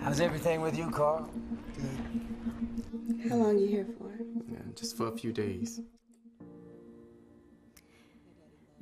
How's everything with you, Carl? Good. How long you here for? Yeah, just for a few days.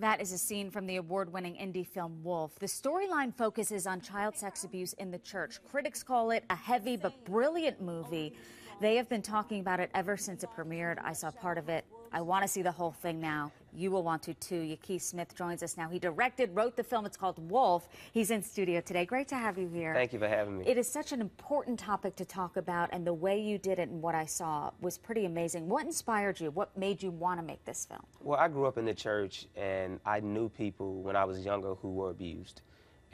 That is a scene from the award-winning indie film Wolf. The storyline focuses on child sex abuse in the church. Critics call it a heavy but brilliant movie. They have been talking about it ever since it premiered. I saw part of it. I want to see the whole thing now. You will want to, too. Yaki Smith joins us now. He directed, wrote the film. It's called Wolf. He's in studio today. Great to have you here. Thank you for having me. It is such an important topic to talk about, and the way you did it and what I saw was pretty amazing. What inspired you? What made you want to make this film? Well, I grew up in the church, and I knew people when I was younger who were abused.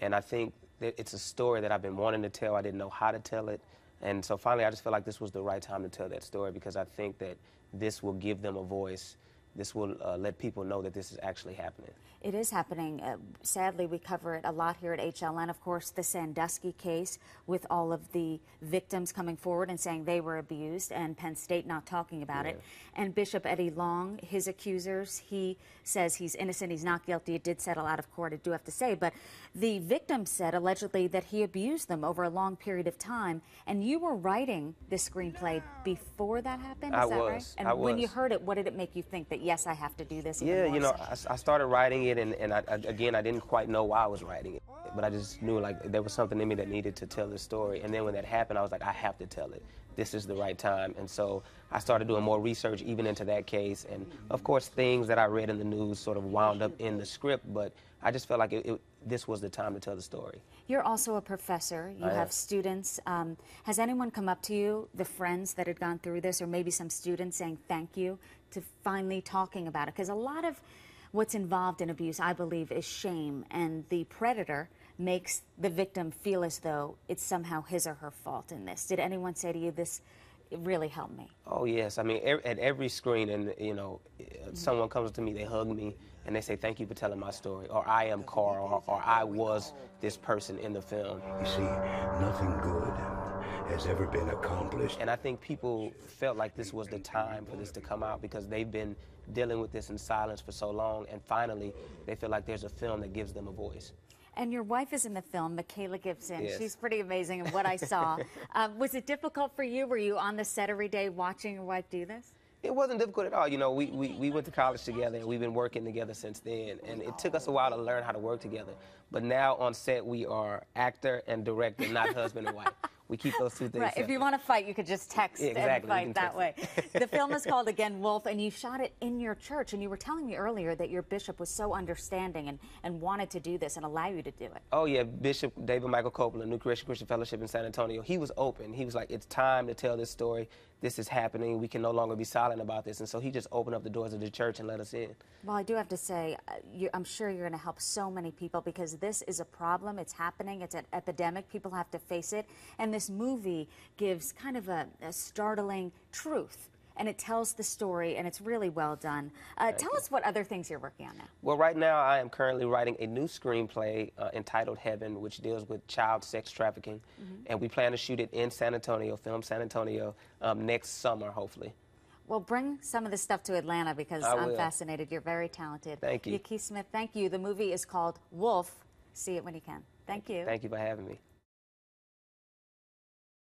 And I think that it's a story that I've been wanting to tell. I didn't know how to tell it. And so finally, I just feel like this was the right time to tell that story, because I think that this will give them a voice. This will let people know that this is actually happening. It is happening. Sadly, we cover it a lot here at HLN. Of course, the Sandusky case with all of the victims coming forward and saying they were abused, and Penn State not talking about it. And Bishop Eddie Long, his accusers, he says he's innocent, he's not guilty. It did settle out of court, I do have to say. But the victims said, allegedly, that he abused them over a long period of time. And you were writing this screenplay before that happened, is that right? And when you heard it, what did it make you think that, yes, I have to do this? Yeah, you know, I started writing it, and again, I didn't quite know why I was writing it, but I just knew like there was something in me that needed to tell the story. And then when that happened, I was like, I have to tell it. This is the right time. And so I started doing more research even into that case. And of course, things that I read in the news sort of wound up in the script, but I just felt like this was the time to tell the story. You're also a professor. You have students. Has anyone come up to you, the friends that had gone through this, or maybe some students saying thank you to finally talking about it? Because a lot of what's involved in abuse, I believe, is shame, and the predator makes the victim feel as though it's somehow his or her fault in this. Did anyone say to you, this really helped me? Oh, yes. I mean, at every screen, and you know, someone comes to me, they hug me, and they say, thank you for telling my story, or I am Carl, or I was this person in the film. You see, nothing good has ever been accomplished. And I think people felt like this was the time for this to come out, because they've been dealing with this in silence for so long, and finally they feel like there's a film that gives them a voice. And your wife is in the film, Michaela Gibson. Yes. She's pretty amazing in what I saw. Was it difficult for you? Were you on the set every day watching your wife do this? It wasn't difficult at all. You know, we went to college together, and we've been working together since then. And it took us a while to learn how to work together. But now on set, we are actor and director, not husband and wife. We keep those two things separate. If you want to fight, you could just text and fight that way. The film is called, again, Wolf, and you shot it in your church. And you were telling me earlier that your bishop was so understanding and wanted to do this and allow you to do it. Oh, yeah. Bishop David Michael Copeland, New Creation Christian Fellowship in San Antonio, he was open. He was like, it's time to tell this story. This is happening. We can no longer be silent about this. And so he just opened up the doors of the church and let us in. Well, I do have to say, I'm sure you're going to help so many people, because this is a problem. It's happening. It's an epidemic. People have to face it. And this movie gives kind of a startling truth. And it tells the story, and it's really well done. Tell us what other things you're working on now. Well, right now I am currently writing a new screenplay entitled Heaven, which deals with child sex trafficking. And we plan to shoot it in San Antonio, film San Antonio, next summer, hopefully. Well, bring some of this stuff to Atlanta, because I'm fascinated. You're very talented. Thank you. Yaki Smith, thank you. The movie is called Wolf. See it when you can. Thank you. Thank you for having me.